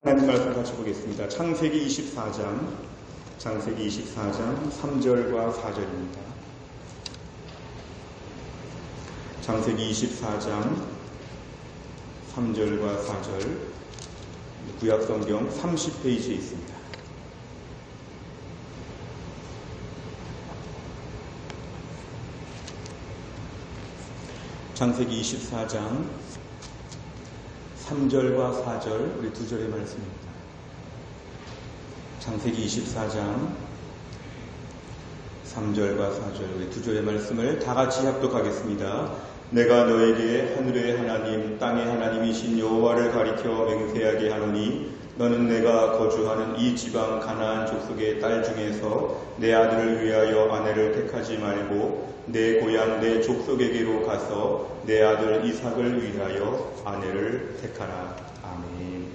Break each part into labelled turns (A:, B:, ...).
A: 하나님 말씀 같이 보겠습니다. 창세기 24장 3절과 4절입니다. 창세기 24장 3절과 4절, 구약성경 30페이지에 있습니다. 창세기 24장 3절과 4절, 우리 두 절의 말씀입니다. 창세기 24장 3절과 4절, 우리 두 절의 말씀을 다 같이 합독하겠습니다. 내가 너에게 하늘의 하나님, 땅의 하나님이신 여호와를 가리켜 맹세하게 하노니 너는 내가 거주하는 이 지방 가나안 족속의 딸 중에서 내 아들을 위하여 아내를 택하지 말고 내 고향 내 족속에게로 가서 내 아들 이삭을 위하여 아내를 택하라. 아멘.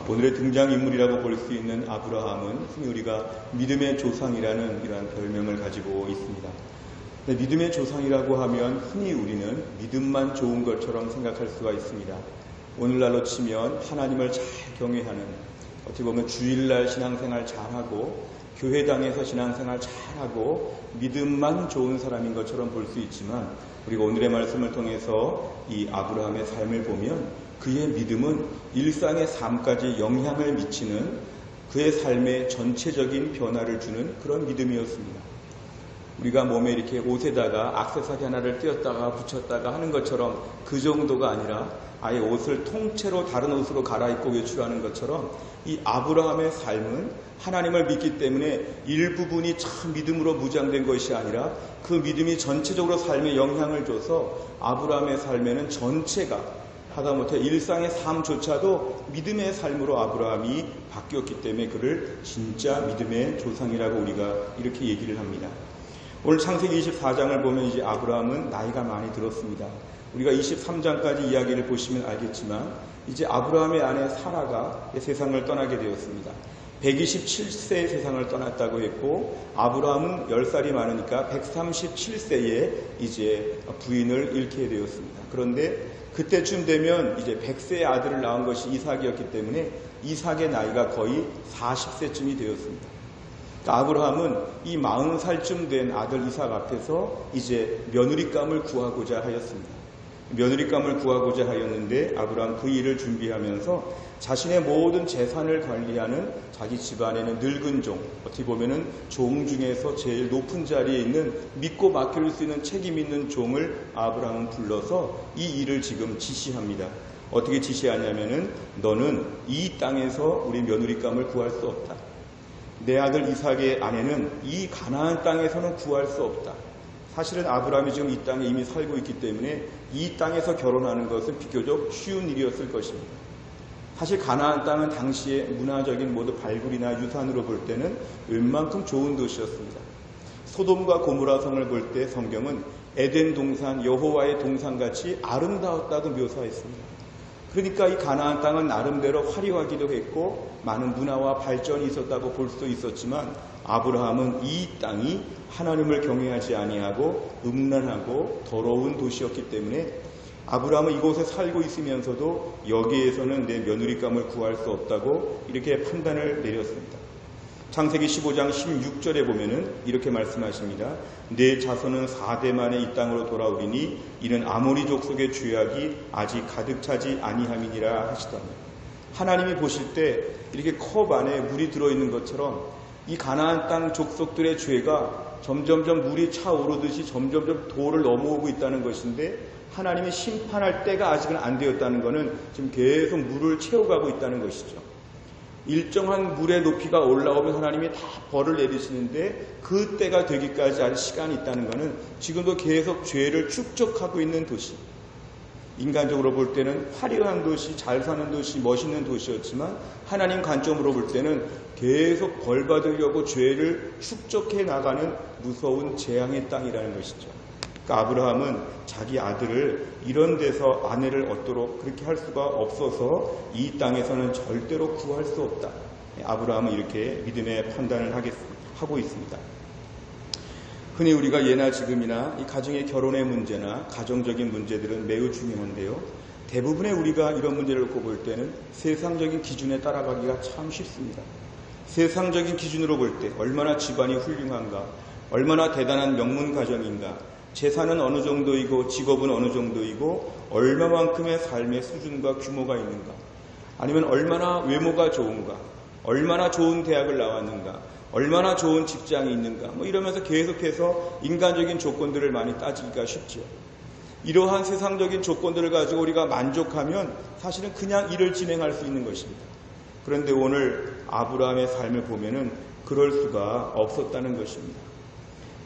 A: 오늘의 등장인물이라고 볼 수 있는 아브라함은 흔히 우리가 믿음의 조상이라는 이러한 별명을 가지고 있습니다. 믿음의 조상이라고 하면 흔히 우리는 믿음만 좋은 것처럼 생각할 수가 있습니다. 오늘날로 치면 하나님을 잘 경외하는, 어떻게 보면 주일날 신앙생활 잘하고 교회당에서 신앙생활 잘하고 믿음만 좋은 사람인 것처럼 볼 수 있지만, 우리가 오늘의 말씀을 통해서 이 아브라함의 삶을 보면 그의 믿음은 일상의 삶까지 영향을 미치는, 그의 삶의 전체적인 변화를 주는 그런 믿음이었습니다. 우리가 몸에 이렇게 옷에다가 액세서리 하나를 띄었다가 붙였다가 하는 것처럼 그 정도가 아니라 아예 옷을 통째로 다른 옷으로 갈아입고 외출하는 것처럼 이 아브라함의 삶은 하나님을 믿기 때문에 일부분이 참 믿음으로 무장된 것이 아니라 그 믿음이 전체적으로 삶에 영향을 줘서 아브라함의 삶에는 전체가, 하다못해 일상의 삶조차도 믿음의 삶으로 아브라함이 바뀌었기 때문에 그를 진짜 믿음의 조상이라고 우리가 이렇게 얘기를 합니다. 오늘 창세기 24장을 보면 이제 아브라함은 나이가 많이 들었습니다. 우리가 23장까지 이야기를 보시면 알겠지만 이제 아브라함의 아내 사라가 세상을 떠나게 되었습니다. 127세에 세상을 떠났다고 했고, 아브라함은 10살이 많으니까 137세에 이제 부인을 잃게 되었습니다. 그런데 그때쯤 되면 이제 100세의 아들을 낳은 것이 이삭이었기 때문에 이삭의 나이가 거의 40세쯤이 되었습니다. 아브라함은 이 40살쯤 된 아들 이삭 앞에서 이제 며느리감을 구하고자 하였습니다. 며느리감을 구하고자 하였는데 아브라함 그 일을 준비하면서 자신의 모든 재산을 관리하는 자기 집안에는 늙은 종, 어떻게 보면은 종 중에서 제일 높은 자리에 있는 믿고 맡길 수 있는 책임 있는 종을 아브라함은 불러서 이 일을 지금 지시합니다. 어떻게 지시하냐면은 너는 이 땅에서 우리 며느리감을 구할 수 없다. 내 아들 이삭의 아내는 이 가나안 땅에서는 구할 수 없다. 사실은 아브라함이 지금 이 땅에 이미 살고 있기 때문에 이 땅에서 결혼하는 것은 비교적 쉬운 일이었을 것입니다. 사실 가나안 땅은 당시에 문화적인 모두 발굴이나 유산으로 볼 때는 웬만큼 좋은 도시였습니다. 소돔과 고모라 성을 볼 때 성경은 에덴 동산, 여호와의 동산같이 아름다웠다고 묘사했습니다. 그러니까 이 가나안 땅은 나름대로 화려하기도 했고 많은 문화와 발전이 있었다고 볼 수 있었지만, 아브라함은 이 땅이 하나님을 경외하지 아니하고 음란하고 더러운 도시였기 때문에 아브라함은 이곳에 살고 있으면서도 여기에서는 내 며느리감을 구할 수 없다고 이렇게 판단을 내렸습니다. 창세기 15장 16절에 보면은 이렇게 말씀하십니다. 내 자손은 4대 만에 이 땅으로 돌아오리니 이는 아모리 족속의 죄악이 아직 가득 차지 아니함이니라 하시더니, 하나님이 보실 때 이렇게 컵 안에 물이 들어있는 것처럼 이 가나안 땅 족속들의 죄가 점점점 물이 차오르듯이 점점점 도를 넘어오고 있다는 것인데, 하나님이 심판할 때가 아직은 안 되었다는 것은 지금 계속 물을 채워가고 있다는 것이죠. 일정한 물의 높이가 올라오면 하나님이 다 벌을 내리시는데 그 때가 되기까지 아직 시간이 있다는 것은 지금도 계속 죄를 축적하고 있는 도시, 인간적으로 볼 때는 화려한 도시, 잘 사는 도시, 멋있는 도시였지만 하나님 관점으로 볼 때는 계속 벌 받으려고 죄를 축적해 나가는 무서운 재앙의 땅이라는 것이죠. 그러니까 아브라함은 자기 아들을 이런 데서 아내를 얻도록 그렇게 할 수가 없어서 이 땅에서는 절대로 구할 수 없다. 아브라함은 이렇게 믿음의 판단을 하고 있습니다. 흔히 우리가 예나 지금이나 이 가정의 결혼의 문제나 가정적인 문제들은 매우 중요한데요. 대부분의 우리가 이런 문제를 놓고 볼 때는 세상적인 기준에 따라가기가 참 쉽습니다. 세상적인 기준으로 볼 때 얼마나 집안이 훌륭한가, 얼마나 대단한 명문 가정인가, 재산은 어느 정도이고 직업은 어느 정도이고 얼마만큼의 삶의 수준과 규모가 있는가, 아니면 얼마나 외모가 좋은가, 얼마나 좋은 대학을 나왔는가, 얼마나 좋은 직장이 있는가, 이러면서 계속해서 인간적인 조건들을 많이 따지기가 쉽죠. 이러한 세상적인 조건들을 가지고 우리가 만족하면 사실은 그냥 일을 진행할 수 있는 것입니다. 그런데 오늘 아브라함의 삶을 보면은 그럴 수가 없었다는 것입니다.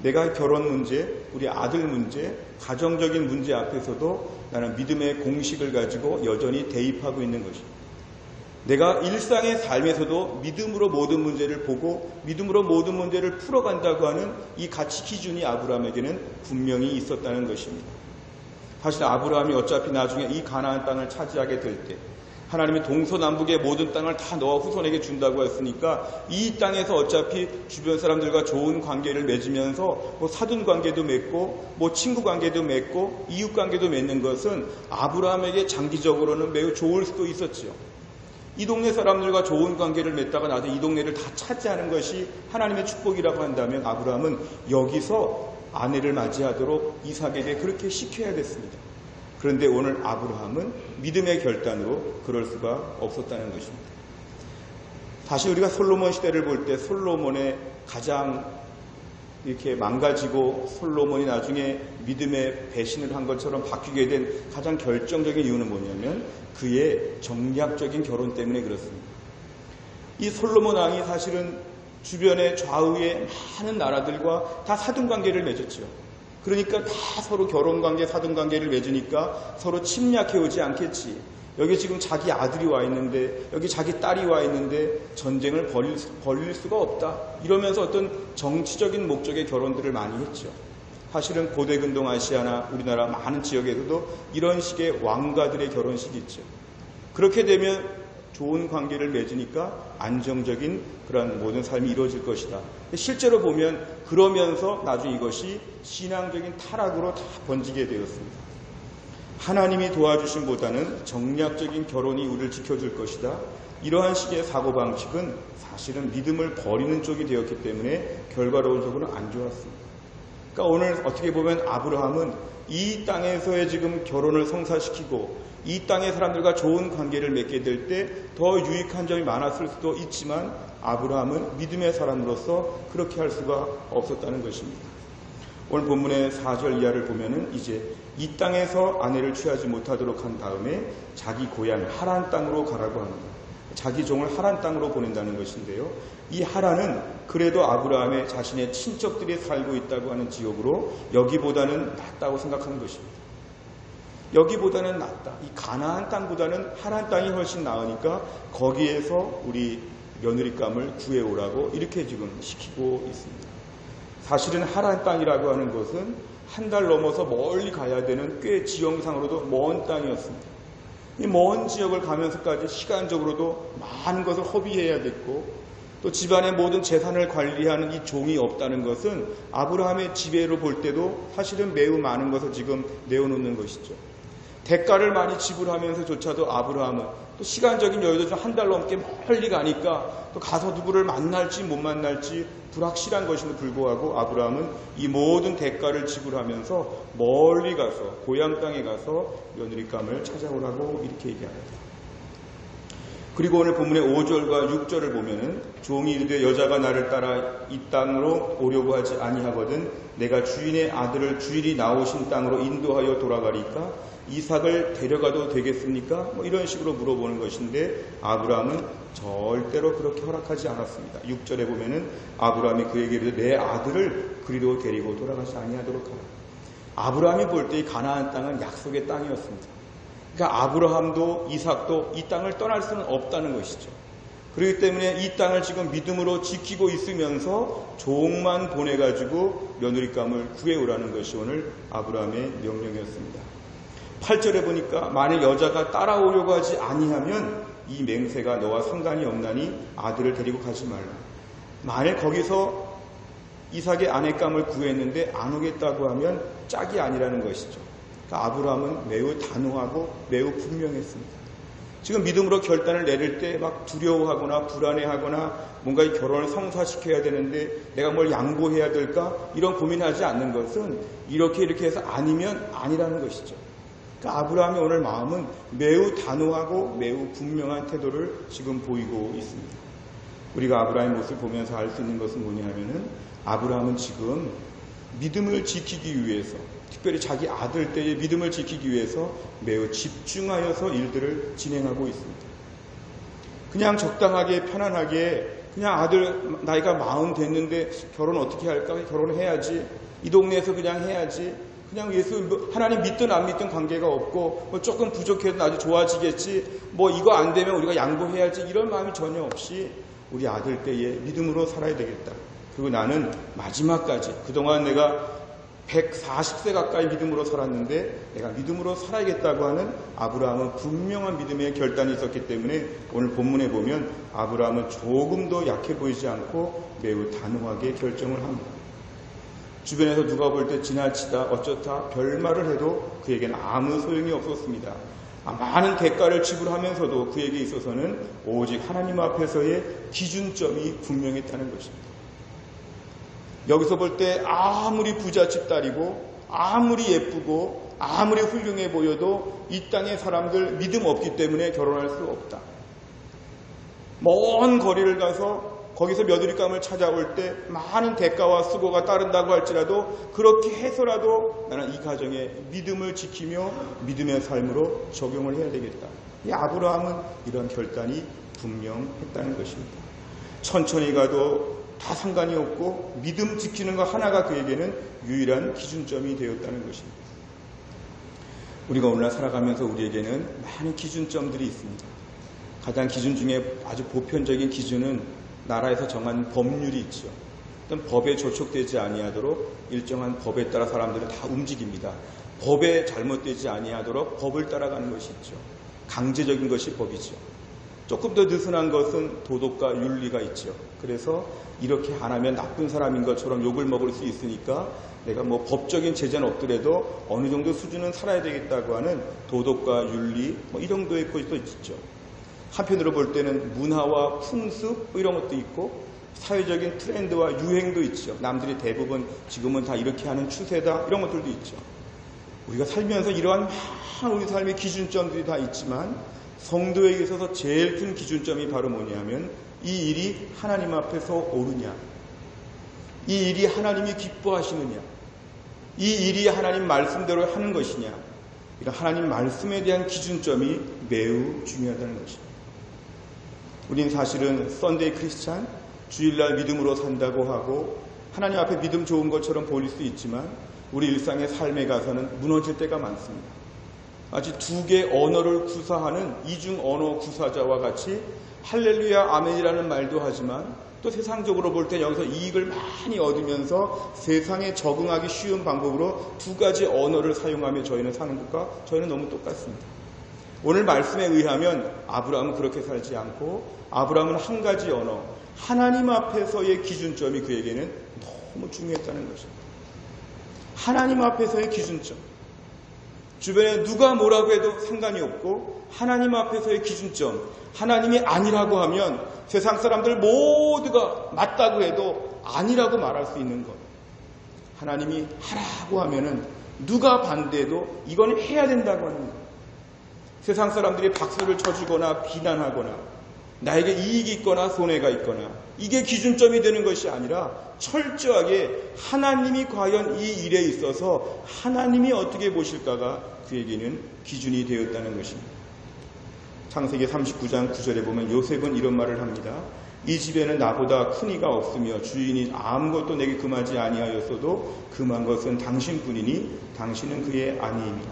A: 내가 결혼 문제, 우리 아들 문제, 가정적인 문제 앞에서도 나는 믿음의 공식을 가지고 여전히 대입하고 있는 것입니다. 내가 일상의 삶에서도 믿음으로 모든 문제를 보고 믿음으로 모든 문제를 풀어간다고 하는 이 가치 기준이 아브라함에게는 분명히 있었다는 것입니다. 사실 아브라함이 어차피 나중에 이 가나안 땅을 차지하게 될 때 하나님이 동서남북의 모든 땅을 다 너와 후손에게 준다고 했으니까 이 땅에서 어차피 주변 사람들과 좋은 관계를 맺으면서 사돈 관계도 맺고 친구 관계도 맺고 이웃 관계도 맺는 것은 아브라함에게 장기적으로는 매우 좋을 수도 있었지요. 이 동네 사람들과 좋은 관계를 맺다가 나중에 이 동네를 다 차지하는 것이 하나님의 축복이라고 한다면 아브라함은 여기서 아내를 맞이하도록 이삭에게 그렇게 시켜야 됐습니다. 그런데 오늘 아브라함은 믿음의 결단으로 그럴 수가 없었다는 것입니다. 다시 우리가 솔로몬 시대를 볼 때 솔로몬의 가장 이렇게 망가지고 솔로몬이 나중에 믿음의 배신을 한 것처럼 바뀌게 된 가장 결정적인 이유는 뭐냐면 그의 정략적인 결혼 때문에 그렇습니다. 이 솔로몬 왕이 사실은 주변의 좌우의 많은 나라들과 다 사돈관계를 맺었죠. 그러니까 다 서로 결혼관계, 사돈관계를 맺으니까 서로 침략해오지 않겠지. 여기 지금 자기 아들이 와 있는데 여기 자기 딸이 와 있는데 전쟁을 벌일 수가 없다. 이러면서 어떤 정치적인 목적의 결혼들을 많이 했죠. 사실은 고대 근동 아시아나 우리나라 많은 지역에서도 이런 식의 왕가들의 결혼식이 있죠. 그렇게 되면 좋은 관계를 맺으니까 안정적인 그런 모든 삶이 이루어질 것이다. 실제로 보면 그러면서 나중에 이것이 신앙적인 타락으로 다 번지게 되었습니다. 하나님이 도와주심보다는 정략적인 결혼이 우리를 지켜줄 것이다. 이러한 식의 사고방식은 사실은 믿음을 버리는 쪽이 되었기 때문에 결과론적으로 안 좋았습니다. 그러니까 오늘 어떻게 보면 아브라함은 이 땅에서의 지금 결혼을 성사시키고 이 땅의 사람들과 좋은 관계를 맺게 될 때 더 유익한 점이 많았을 수도 있지만 아브라함은 믿음의 사람으로서 그렇게 할 수가 없었다는 것입니다. 오늘 본문의 4절 이하를 보면은 이제 이 땅에서 아내를 취하지 못하도록 한 다음에 자기 고향 하란 땅으로 가라고 합니다. 자기 종을 하란 땅으로 보낸다는 것인데요. 이 하란은 그래도 아브라함의 자신의 친척들이 살고 있다고 하는 지역으로 여기보다는 낫다고 생각하는 것입니다. 여기보다는 낫다. 이 가나안 땅보다는 하란 땅이 훨씬 나으니까 거기에서 우리 며느리감을 구해오라고 이렇게 지금 시키고 있습니다. 사실은 하란 땅이라고 하는 것은 한 달 넘어서 멀리 가야 되는 꽤 지형상으로도 먼 땅이었습니다. 이 먼 지역을 가면서까지 시간적으로도 많은 것을 허비해야 됐고 또 집안의 모든 재산을 관리하는 이 종이 없다는 것은 아브라함의 지배로 볼 때도 사실은 매우 많은 것을 지금 내어놓는 것이죠. 대가를 많이 지불하면서조차도 아브라함은 또 시간적인 여유도 좀 한 달 넘게 멀리 가니까 또 가서 누구를 만날지 못 만날지 불확실한 것임에도 불구하고 아브라함은 이 모든 대가를 지불하면서 멀리 가서 고향 땅에 가서 며느리감을 찾아오라고 이렇게 얘기합니다. 그리고 오늘 본문의 5절과 6절을 보면은 종이 이르되 여자가 나를 따라 이 땅으로 오려고 하지 아니하거든 내가 주인의 아들을 주일이 나오신 땅으로 인도하여 돌아가리까 이삭을 데려가도 되겠습니까? 이런 식으로 물어보는 것인데 아브라함은 절대로 그렇게 허락하지 않았습니다. 6절에 보면은 아브라함이 그에게 이르되 내 아들을 그리로 데리고 돌아가지 아니하도록 하라. 아브라함이 볼 때 이 가나안 땅은 약속의 땅이었습니다. 그러니까 아브라함도 이삭도 이 땅을 떠날 수는 없다는 것이죠. 그렇기 때문에 이 땅을 지금 믿음으로 지키고 있으면서 종만 보내가지고 며느리감을 구해오라는 것이 오늘 아브라함의 명령이었습니다. 8절에 보니까 만일 여자가 따라오려고 하지 아니하면 이 맹세가 너와 상관이 없나니 아들을 데리고 가지 말라. 만일 거기서 이삭의 아내감을 구했는데 안 오겠다고 하면 짝이 아니라는 것이죠. 그러니까 아브라함은 매우 단호하고 매우 분명했습니다. 지금 믿음으로 결단을 내릴 때 막 두려워하거나 불안해하거나 뭔가 이 결혼을 성사시켜야 되는데 내가 뭘 양보해야 될까 이런 고민하지 않는 것은 이렇게 해서 아니면 아니라는 것이죠. 그러니까 아브라함의 오늘 마음은 매우 단호하고 매우 분명한 태도를 지금 보이고 있습니다. 우리가 아브라함의 모습을 보면서 알 수 있는 것은 뭐냐 하면은 아브라함은 지금 믿음을 지키기 위해서, 특별히 자기 아들 때의 믿음을 지키기 위해서 매우 집중하여서 일들을 진행하고 있습니다. 그냥 적당하게 편안하게 그냥 아들 나이가 40 됐는데 결혼 어떻게 할까? 결혼해야지. 이 동네에서 그냥 해야지. 그냥 예수 하나님 믿든 안 믿든 관계가 없고 뭐 조금 부족해도 나도 좋아지겠지. 뭐 이거 안 되면 우리가 양보해야지. 이런 마음이 전혀 없이 우리 아들 때에 믿음으로 살아야 되겠다. 그리고 나는 마지막까지 그동안 내가 140세 가까이 믿음으로 살았는데 내가 믿음으로 살아야겠다고 하는 아브라함은 분명한 믿음의 결단이 있었기 때문에 오늘 본문에 보면 아브라함은 조금도 약해 보이지 않고 매우 단호하게 결정을 합니다. 주변에서 누가 볼 때 지나치다 어쩌다 별말을 해도 그에게는 아무 소용이 없었습니다. 많은 대가를 지불하면서도 그에게 있어서는 오직 하나님 앞에서의 기준점이 분명했다는 것입니다. 여기서 볼 때 아무리 부잣집 딸이고 아무리 예쁘고 아무리 훌륭해 보여도 이 땅의 사람들 믿음 없기 때문에 결혼할 수 없다. 먼 거리를 가서 거기서 며느리감을 찾아올 때 많은 대가와 수고가 따른다고 할지라도 그렇게 해서라도 나는 이 가정에 믿음을 지키며 믿음의 삶으로 적용을 해야 되겠다. 이 아브라함은 이런 결단이 분명했다는 것입니다. 천천히 가도 다 상관이 없고 믿음 지키는 것 하나가 그에게는 유일한 기준점이 되었다는 것입니다. 우리가 오늘날 살아가면서 우리에게는 많은 기준점들이 있습니다. 가장 기준 중에 아주 보편적인 기준은 나라에서 정한 법률이 있죠. 어떤 법에 저촉되지 아니하도록 일정한 법에 따라 사람들은 다 움직입니다. 법에 잘못되지 아니하도록 법을 따라가는 것이 있죠. 강제적인 것이 법이죠. 조금 더 느슨한 것은 도덕과 윤리가 있죠. 그래서 이렇게 안 하면 나쁜 사람인 것처럼 욕을 먹을 수 있으니까 내가 뭐 법적인 제재는 없더라도 어느 정도 수준은 살아야 되겠다고 하는 도덕과 윤리 이 정도의 것도 있죠. 한편으로 볼 때는 문화와 풍습 이런 것도 있고 사회적인 트렌드와 유행도 있죠. 남들이 대부분 지금은 다 이렇게 하는 추세다 이런 것들도 있죠. 우리가 살면서 이러한 많은 우리 삶의 기준점들이 다 있지만 성도에게 있어서 제일 큰 기준점이 바로 뭐냐면 이 일이 하나님 앞에서 옳으냐, 이 일이 하나님이 기뻐하시느냐, 이 일이 하나님 말씀대로 하는 것이냐, 이런 하나님 말씀에 대한 기준점이 매우 중요하다는 것입니다. 우리는 사실은 썬데이 크리스찬, 주일날 믿음으로 산다고 하고 하나님 앞에 믿음 좋은 것처럼 보일 수 있지만 우리 일상의 삶에 가서는 무너질 때가 많습니다. 마치 두 개의 언어를 구사하는 이중 언어 구사자와 같이 할렐루야 아멘이라는 말도 하지만 또 세상적으로 볼 때 여기서 이익을 많이 얻으면서 세상에 적응하기 쉬운 방법으로 두 가지 언어를 사용하며 저희는 사는 것과 저희는 너무 똑같습니다. 오늘 말씀에 의하면 아브라함은 그렇게 살지 않고 아브라함은 한 가지 언어, 하나님 앞에서의 기준점이 그에게는 너무 중요했다는 것입니다. 하나님 앞에서의 기준점. 주변에 누가 뭐라고 해도 상관이 없고 하나님 앞에서의 기준점, 하나님이 아니라고 하면 세상 사람들 모두가 맞다고 해도 아니라고 말할 수 있는 것. 하나님이 하라고 하면은 누가 반대해도 이건 해야 된다고 하는 것. 세상 사람들이 박수를 쳐주거나 비난하거나 나에게 이익이 있거나 손해가 있거나 이게 기준점이 되는 것이 아니라 철저하게 하나님이 과연 이 일에 있어서 하나님이 어떻게 보실까가 그에게는 기준이 되었다는 것입니다. 창세기 39장 9절에 보면 요셉은 이런 말을 합니다. 이 집에는 나보다 큰 이가 없으며 주인이 아무것도 내게 금하지 아니하였어도 금한 것은 당신뿐이니 당신은 그의 아내입니다.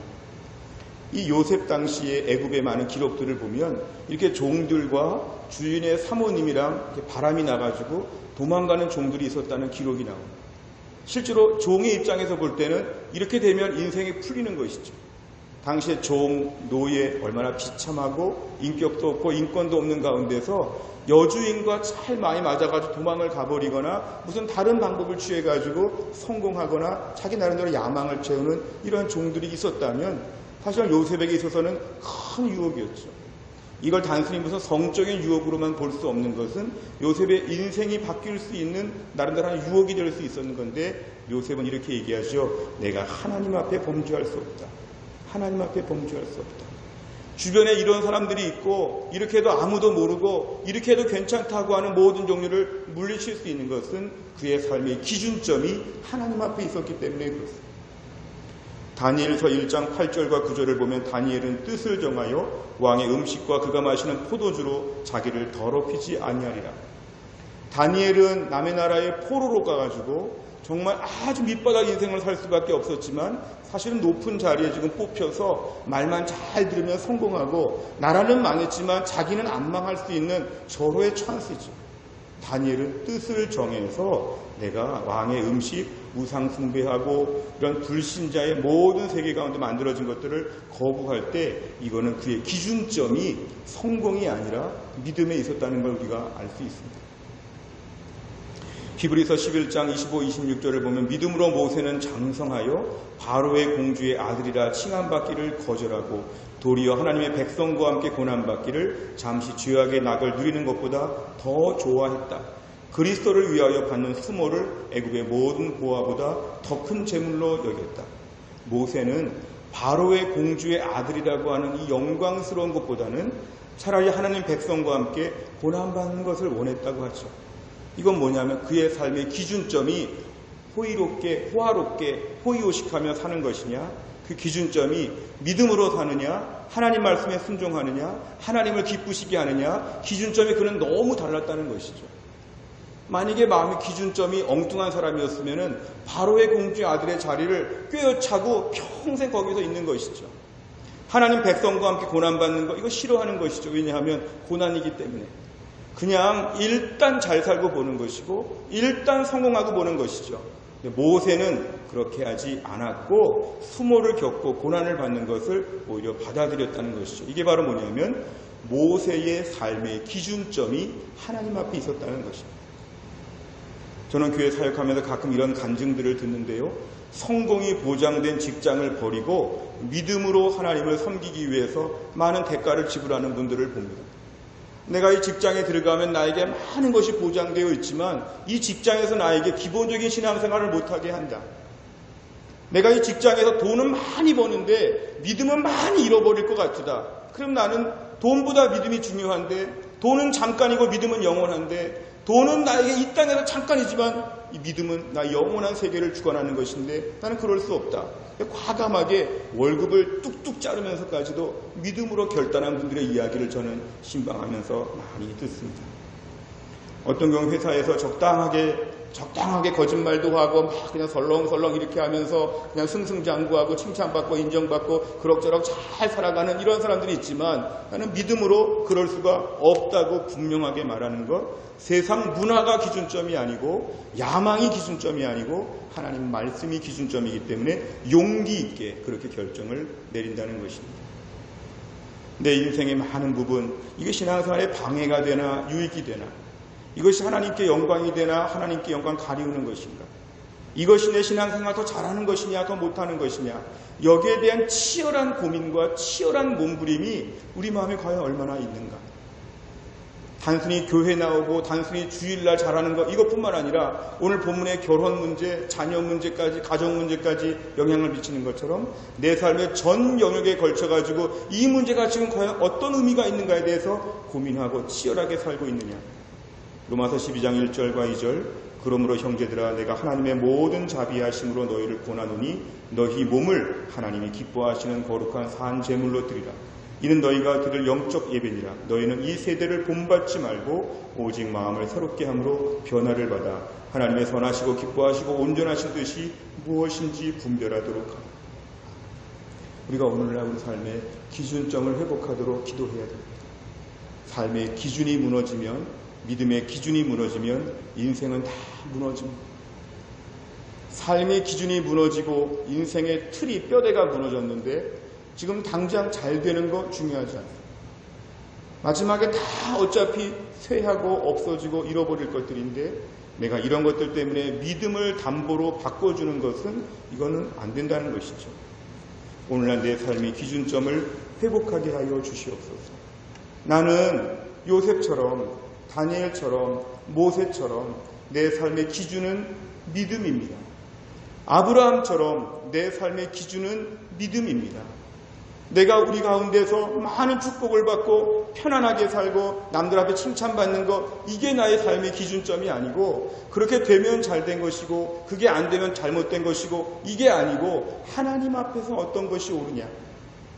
A: 이 요셉 당시의 애굽의 많은 기록들을 보면 이렇게 종들과 주인의 사모님이랑 이렇게 바람이 나가지고 도망가는 종들이 있었다는 기록이 나옵니다. 실제로 종의 입장에서 볼 때는 이렇게 되면 인생이 풀리는 것이죠. 당시에 종, 노예 얼마나 비참하고 인격도 없고 인권도 없는 가운데서 여주인과 잘 많이 맞아가지고 도망을 가버리거나 무슨 다른 방법을 취해가지고 성공하거나 자기 나름대로 야망을 채우는 이러한 종들이 있었다면 사실 요셉에게 있어서는 큰 유혹이었죠. 이걸 단순히 무슨 성적인 유혹으로만 볼 수 없는 것은 요셉의 인생이 바뀔 수 있는 나름대로 유혹이 될 수 있었는 건데 요셉은 이렇게 얘기하죠. 내가 하나님 앞에 범죄할 수 없다. 하나님 앞에 범죄할 수 없다. 주변에 이런 사람들이 있고 이렇게 해도 아무도 모르고 이렇게 해도 괜찮다고 하는 모든 종류를 물리칠 수 있는 것은 그의 삶의 기준점이 하나님 앞에 있었기 때문에 그렇습니다. 다니엘서 1장 8절과 9절을 보면 다니엘은 뜻을 정하여 왕의 음식과 그가 마시는 포도주로 자기를 더럽히지 아니하리라. 다니엘은 남의 나라에 포로로 가가지고 정말 아주 밑바닥 인생을 살 수밖에 없었지만 사실은 높은 자리에 지금 뽑혀서 말만 잘 들으면 성공하고 나라는 망했지만 자기는 안 망할 수 있는 절호의 찬스죠. 다니엘은 뜻을 정해서 내가 왕의 음식, 우상 숭배하고 이런 불신자의 모든 세계 가운데 만들어진 것들을 거부할 때 이거는 그의 기준점이 성공이 아니라 믿음에 있었다는 걸 우리가 알 수 있습니다. 히브리서 11장 25, 26절을 보면 믿음으로 모세는 장성하여 바로의 공주의 아들이라 칭함받기를 거절하고 도리어 하나님의 백성과 함께 고난받기를 잠시 죄악의 낙을 누리는 것보다 더 좋아했다. 그리스도를 위하여 받는 수모를 애굽의 모든 보화보다 더 큰 재물로 여겼다. 모세는 바로의 공주의 아들이라고 하는 이 영광스러운 것보다는 차라리 하나님 백성과 함께 고난받는 것을 원했다고 하죠. 이건 뭐냐면 그의 삶의 기준점이 호의롭게, 호화롭게, 호의호식하며 사는 것이냐, 그 기준점이 믿음으로 사느냐, 하나님 말씀에 순종하느냐, 하나님을 기쁘시게 하느냐, 기준점이 그는 너무 달랐다는 것이죠. 만약에 마음의 기준점이 엉뚱한 사람이었으면 바로의 공주의 아들의 자리를 꿰어차고 평생 거기서 있는 것이죠. 하나님 백성과 함께 고난받는 거, 이거 싫어하는 것이죠. 왜냐하면 고난이기 때문에. 그냥 일단 잘 살고 보는 것이고 일단 성공하고 보는 것이죠. 모세는 그렇게 하지 않았고 수모를 겪고 고난을 받는 것을 오히려 받아들였다는 것이죠. 이게 바로 뭐냐면 모세의 삶의 기준점이 하나님 앞에 있었다는 것입니다. 저는 교회 사역하면서 가끔 이런 간증들을 듣는데요. 성공이 보장된 직장을 버리고 믿음으로 하나님을 섬기기 위해서 많은 대가를 지불하는 분들을 봅니다. 내가 이 직장에 들어가면 나에게 많은 것이 보장되어 있지만 이 직장에서 나에게 기본적인 신앙생활을 못하게 한다. 내가 이 직장에서 돈은 많이 버는데 믿음은 많이 잃어버릴 것 같다. 그럼 나는 돈보다 믿음이 중요한데 돈은 잠깐이고 믿음은 영원한데 돈은 나에게 이 땅에서 잠깐이지만 이 믿음은 나 영원한 세계를 주관하는 것인데 나는 그럴 수 없다. 과감하게 월급을 뚝뚝 자르면서까지도 믿음으로 결단한 분들의 이야기를 저는 신방하면서 많이 듣습니다. 어떤 경우 회사에서 적당하게 거짓말도 하고 막 그냥 설렁설렁 이렇게 하면서 그냥 승승장구하고 칭찬받고 인정받고 그럭저럭 잘 살아가는 이런 사람들이 있지만 나는 믿음으로 그럴 수가 없다고 분명하게 말하는 것. 세상 문화가 기준점이 아니고 야망이 기준점이 아니고 하나님 말씀이 기준점이기 때문에 용기 있게 그렇게 결정을 내린다는 것입니다. 내 인생의 많은 부분, 이게 신앙생활에 방해가 되나 유익이 되나, 이것이 하나님께 영광이 되나 하나님께 영광 가리우는 것인가, 이것이 내 신앙생활 더 잘하는 것이냐 더 못하는 것이냐, 여기에 대한 치열한 고민과 치열한 몸부림이 우리 마음에 과연 얼마나 있는가. 단순히 교회 나오고 단순히 주일날 잘하는 것 이것뿐만 아니라 오늘 본문의 결혼 문제, 자녀 문제까지, 가정 문제까지 영향을 미치는 것처럼 내 삶의 전 영역에 걸쳐가지고 이 문제가 지금 과연 어떤 의미가 있는가에 대해서 고민하고 치열하게 살고 있느냐. 로마서 12장 1절과 2절, 그러므로 형제들아 내가 하나님의 모든 자비하심으로 너희를 권하노니 너희 몸을 하나님이 기뻐하시는 거룩한 산 제물로 드리라. 이는 너희가 드릴 영적 예배니라. 너희는 이 세대를 본받지 말고 오직 마음을 새롭게 함으로 변화를 받아 하나님의 선하시고 기뻐하시고 온전하신 뜻이 무엇인지 분별하도록 하라. 우리가 오늘날 우리 삶의 기준점을 회복하도록 기도해야 됩니다. 삶의 기준이 무너지면, 믿음의 기준이 무너지면 인생은 다 무너집니다. 삶의 기준이 무너지고 인생의 틀이, 뼈대가 무너졌는데 지금 당장 잘 되는 거 중요하지 않습니다. 마지막에 다 어차피 쇠하고 없어지고 잃어버릴 것들인데 내가 이런 것들 때문에 믿음을 담보로 바꿔주는 것은 이거는 안 된다는 것이죠. 오늘날 내 삶의 기준점을 회복하게 하여 주시옵소서. 나는 요셉처럼 다니엘처럼 모세처럼 내 삶의 기준은 믿음입니다. 아브라함처럼 내 삶의 기준은 믿음입니다. 내가 우리 가운데서 많은 축복을 받고 편안하게 살고 남들 앞에 칭찬받는 것, 이게 나의 삶의 기준점이 아니고, 그렇게 되면 잘된 것이고 그게 안 되면 잘못된 것이고, 이게 아니고 하나님 앞에서 어떤 것이 옳으냐.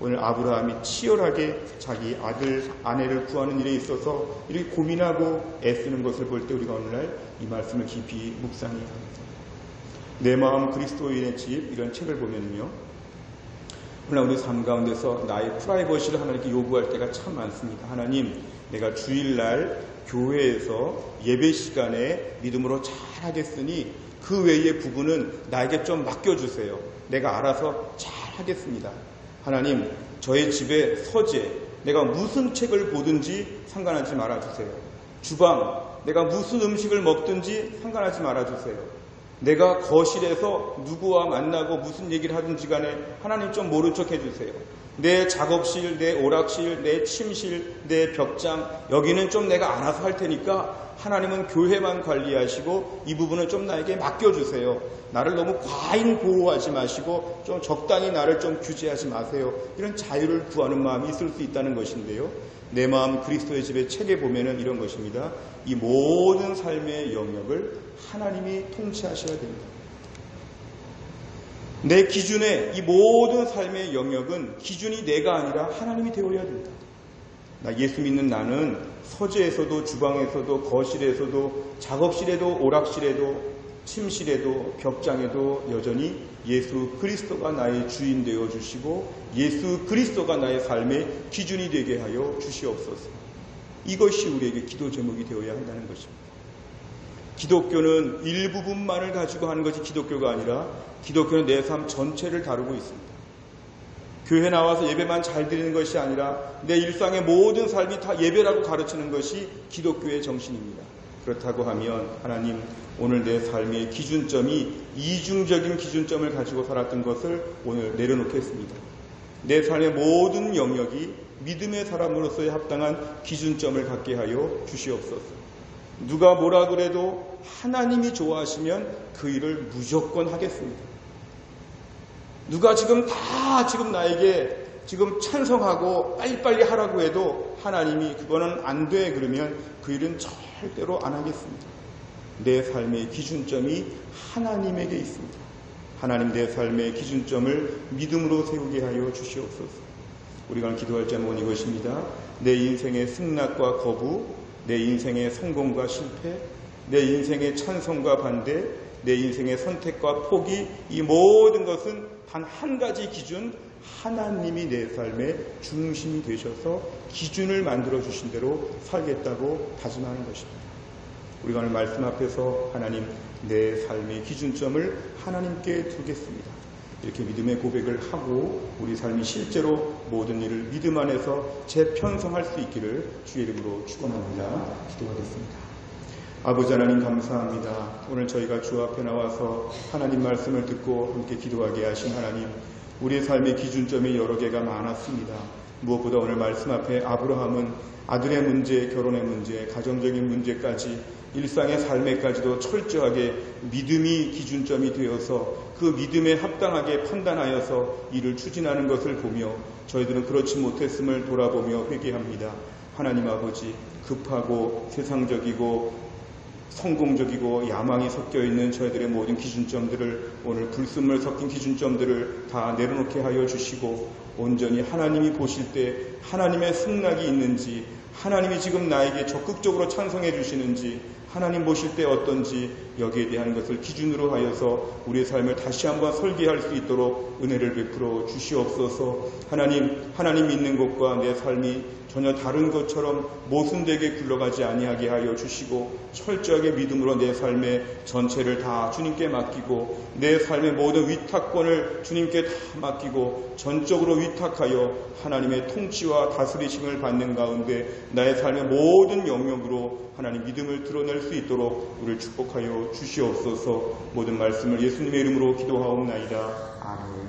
A: 오늘 아브라함이 치열하게 자기 아들, 아내를 구하는 일에 있어서 이렇게 고민하고 애쓰는 것을 볼 때 우리가 오늘날 이 말씀을 깊이 묵상해야 합니다. 내 마음 그리스도인의 집, 이런 책을 보면요, 오늘 우리 삶 가운데서 나의 프라이버시를 하나님께 요구할 때가 참 많습니다. 하나님, 내가 주일날 교회에서 예배 시간에 믿음으로 잘 하겠으니 그 외의 부분은 나에게 좀 맡겨주세요. 내가 알아서 잘 하겠습니다. 하나님, 저의 집에 서재, 내가 무슨 책을 보든지 상관하지 말아주세요. 주방, 내가 무슨 음식을 먹든지 상관하지 말아주세요. 내가 거실에서 누구와 만나고 무슨 얘기를 하든지 간에 하나님 좀 모른 척 해주세요. 내 작업실, 내 오락실, 내 침실, 내 벽장, 여기는 좀 내가 알아서 할 테니까 하나님은 교회만 관리하시고 이 부분은 좀 나에게 맡겨주세요. 나를 너무 과잉 보호하지 마시고 좀 적당히 나를 좀 규제하지 마세요. 이런 자유를 구하는 마음이 있을 수 있다는 것인데요. 내 마음 그리스도의 집의 책에 보면은 이런 것입니다. 이 모든 삶의 영역을 하나님이 통치하셔야 됩니다. 내 기준의 이 모든 삶의 영역은 기준이 내가 아니라 하나님이 되어야 된다. 나 예수 믿는 나는 서재에서도 주방에서도 거실에서도 작업실에도 오락실에도 침실에도 벽장에도 여전히 예수 그리스도가 나의 주인 되어 주시고 예수 그리스도가 나의 삶의 기준이 되게 하여 주시옵소서. 이것이 우리에게 기도 제목이 되어야 한다는 것입니다. 기독교는 일부분만을 가지고 하는 것이 기독교가 아니라 기독교는 내 삶 전체를 다루고 있습니다. 교회 나와서 예배만 잘 드리는 것이 아니라 내 일상의 모든 삶이 다 예배라고 가르치는 것이 기독교의 정신입니다. 그렇다고 하면 하나님, 오늘 내 삶의 기준점이 이중적인 기준점을 가지고 살았던 것을 오늘 내려놓겠습니다. 내 삶의 모든 영역이 믿음의 사람으로서의 합당한 기준점을 갖게 하여 주시옵소서. 누가 뭐라 그래도 하나님이 좋아하시면 그 일을 무조건 하겠습니다. 누가 지금 나에게 지금 찬성하고 빨리빨리 하라고 해도 하나님이 그거는 안 돼 그러면 그 일은 절대로 안 하겠습니다. 내 삶의 기준점이 하나님에게 있습니다. 하나님, 내 삶의 기준점을 믿음으로 세우게 하여 주시옵소서. 우리가 기도할 제목은 이것입니다. 내 인생의 승낙과 거부, 내 인생의 성공과 실패, 내 인생의 찬성과 반대, 내 인생의 선택과 포기, 이 모든 것은 단 한 가지 기준, 하나님이 내 삶의 중심이 되셔서 기준을 만들어 주신 대로 살겠다고 다짐하는 것입니다. 우리가 오늘 말씀 앞에서 하나님, 내 삶의 기준점을 하나님께 두겠습니다. 이렇게 믿음의 고백을 하고 우리 삶이 실제로 모든 일을 믿음 안에서 재편성할 수 있기를 주의 이름으로 축원합니다. 기도하겠습니다. 아버지 하나님, 감사합니다. 오늘 저희가 주 앞에 나와서 하나님 말씀을 듣고 함께 기도하게 하신 하나님, 우리의 삶의 기준점이 여러 개가 많았습니다. 무엇보다 오늘 말씀 앞에 아브라함은 아들의 문제, 결혼의 문제, 가정적인 문제까지 일상의 삶에까지도 철저하게 믿음이 기준점이 되어서 그 믿음에 합당하게 판단하여서 일을 추진하는 것을 보며 저희들은 그렇지 못했음을 돌아보며 회개합니다. 하나님 아버지, 급하고 세상적이고 성공적이고 야망이 섞여있는 저희들의 모든 기준점들을, 오늘 불순물 섞인 기준점들을 다 내려놓게 하여 주시고 온전히 하나님이 보실 때 하나님의 승낙이 있는지, 하나님이 지금 나에게 적극적으로 찬성해 주시는지, 하나님 보실 때 어떤지 여기에 대한 것을 기준으로 하여서 우리의 삶을 다시 한번 설계할 수 있도록 은혜를 베풀어 주시옵소서. 하나님 믿는 것과 내 삶이 전혀 다른 것처럼 모순되게 굴러가지 아니하게 하여 주시고 철저하게 믿음으로 내 삶의 전체를 다 주님께 맡기고 내 삶의 모든 위탁권을 주님께 다 맡기고 전적으로 위탁하여 하나님의 통치와 다스리심을 받는 가운데 나의 삶의 모든 영역으로 하나님 믿음을 드러낼 수 있도록 우리를 축복하여 주시옵소서. 모든 말씀을 예수님의 이름으로 기도하옵나이다. 아멘.